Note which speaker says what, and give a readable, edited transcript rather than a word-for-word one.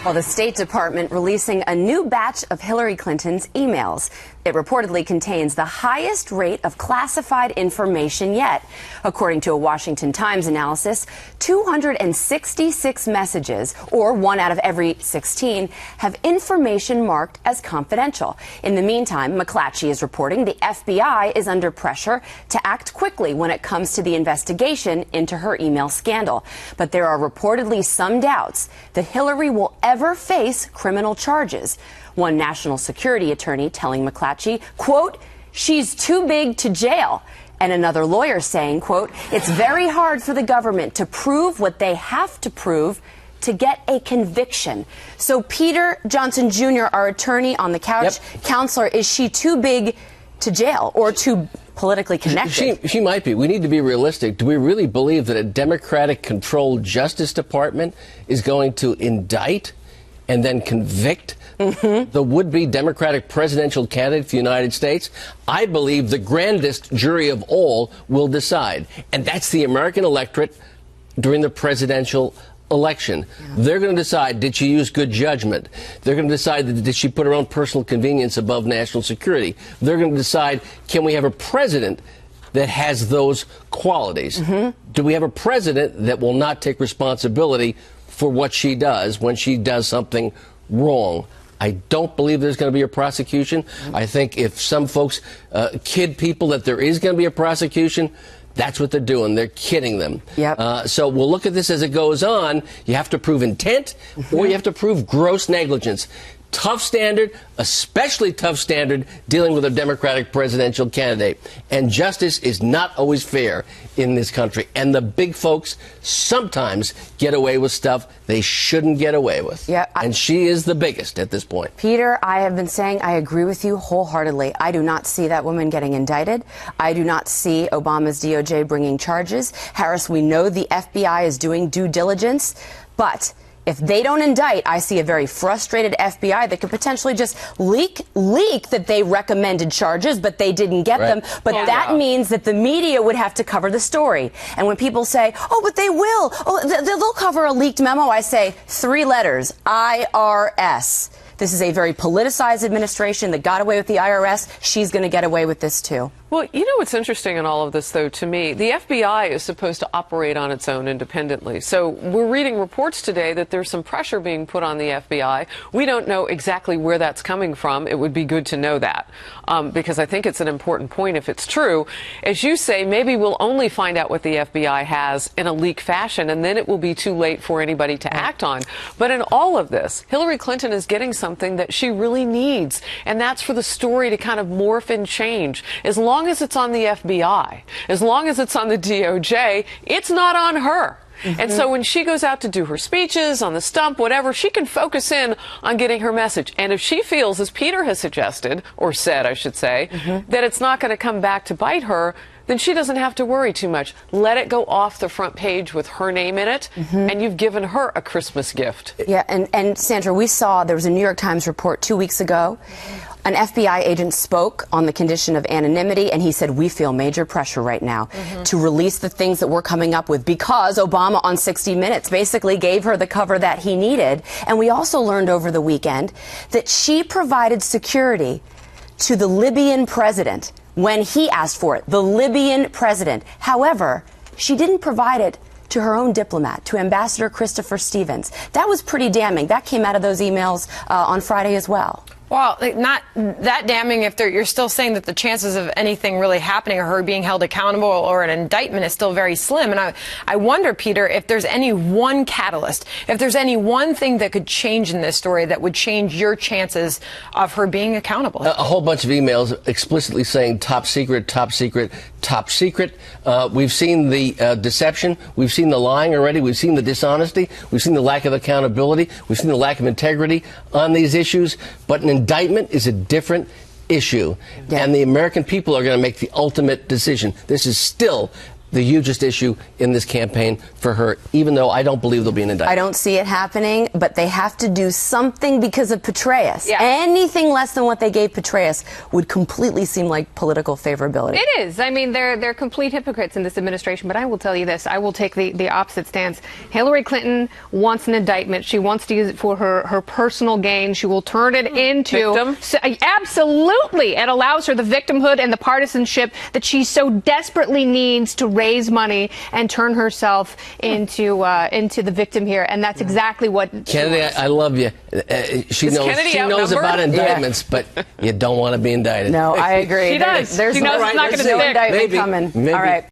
Speaker 1: Well, the State Department releasing a new batch of Hillary Clinton's emails. It reportedly contains the highest rate of classified information yet. According to a Washington Times analysis, 266 messages, or 1 out of every 16, have information marked as confidential. In the meantime, McClatchy is reporting the FBI is under pressure to act quickly when it comes to the investigation into her email scandal. But there are reportedly some doubts that Hillary will ever face criminal charges. One national security attorney telling McClatchy, quote, "She's too big to jail." And another lawyer saying, quote, "It's very hard for the government to prove what they have to prove to get a conviction." So Peter Johnson Jr., our attorney on the couch, counselor, is she too big to jail or too politically connected?
Speaker 2: She might be. We need to be realistic. Do we really believe that a Democratic-controlled Justice Department is going to indict and then convict the would-be Democratic presidential candidate for the United States? I believe the grandest jury of all will decide, and that's the American electorate during the presidential election. They're going to decide, did she use good judgment? They're going to decide, did she put her own personal convenience above national security? They're going to decide, can we have a president that has those qualities? Do we have a president that will not take responsibility for what she does when she does something wrong? I don't believe there's going to be a prosecution. I think if some folks kid people that there is going to be a prosecution, that's what they're doing. They're kidding them. So we'll look at this as it goes on. You have to prove intent or you have to prove gross negligence. Tough standard, especially tough standard dealing with a Democratic presidential candidate. And justice is not always fair in this country. And the big folks sometimes get away with stuff they shouldn't get away with. And she is the biggest at this point.
Speaker 1: Peter, I have been saying I agree with you wholeheartedly. I do not see that woman getting indicted. I do not see Obama's DOJ bringing charges. Harris, we know the FBI is doing due diligence, but if they don't indict, I see a very frustrated FBI that could potentially just leak that they recommended charges, but they didn't get them. But that means that the media would have to cover the story. And when people say, oh, but they will, they'll cover a leaked memo, I say 3 letters, IRS. This is a very politicized administration that got away with the IRS. She's going to get away with this, too.
Speaker 3: Well, you know what's interesting in all of this, though, to me? The FBI is supposed to operate on its own independently. So we're reading reports today that there's some pressure being put on the FBI. We don't know exactly where that's coming from. It would be good to know that, because I think it's an important point if it's true. As you say, maybe we'll only find out what the FBI has in a leak fashion, and then it will be too late for anybody to act on. But in all of this, Hillary Clinton is getting something that she really needs, and that's for the story to kind of morph and change. As long as it's on the FBI, as long as it's on the DOJ, it's not on her. And so when she goes out to do her speeches on the stump, whatever, she can focus in on getting her message. And if she feels, as Peter has suggested, or said, I should say, that it's not going to come back to bite her, then she doesn't have to worry too much. Let it go off the front page with her name in it, and you've given her a Christmas gift.
Speaker 1: And Sandra, we saw there was a New York Times report 2 weeks ago. An FBI agent spoke on the condition of anonymity, and he said, we feel major pressure right now to release the things that we're coming up with because Obama on 60 Minutes basically gave her the cover that he needed. And we also learned over the weekend that she provided security to the Libyan president when he asked for it, the Libyan president. However, she didn't provide it to her own diplomat, to Ambassador Christopher Stevens. That was pretty damning. That came out of those emails on Friday as well.
Speaker 4: Well, not that damning if you're still saying that the chances of anything really happening or her being held accountable or an indictment is still very slim. And I wonder, Peter, if there's any one catalyst, if there's any one thing that could change in this story that would change your chances of her being accountable.
Speaker 2: A whole bunch of emails explicitly saying top secret, top secret, top secret. We've seen the deception. We've seen the lying already. We've seen the dishonesty. We've seen the lack of accountability. We've seen the lack of integrity on these issues. But an indictment is a different issue. And the American people are going to make the ultimate decision. This is still the hugest issue in this campaign for her, even though I don't believe there'll be an indictment.
Speaker 1: I don't see it happening, but they have to do something because of Petraeus.
Speaker 5: Yeah.
Speaker 1: Anything less than what they gave Petraeus would completely seem like political favorability.
Speaker 5: It is. I mean, they're complete hypocrites in this administration. But I will tell you this. I will take the opposite stance. Hillary Clinton wants an indictment. She wants to use it for her personal gain. She will turn it into...
Speaker 3: Victim?
Speaker 5: Absolutely. It allows her the victimhood and the partisanship that she so desperately needs to raise money and turn herself into the victim here. And that's exactly what
Speaker 2: Kennedy, I love you. She knows
Speaker 3: Kennedy
Speaker 2: about indictments, but you don't want to be indicted.
Speaker 1: No, I agree.
Speaker 5: She does.
Speaker 1: There's
Speaker 5: She knows
Speaker 1: no,
Speaker 5: it's not
Speaker 1: there's
Speaker 5: gonna
Speaker 1: no
Speaker 5: stick.
Speaker 1: indictment
Speaker 2: Maybe.
Speaker 1: coming.
Speaker 2: Maybe.
Speaker 1: All right.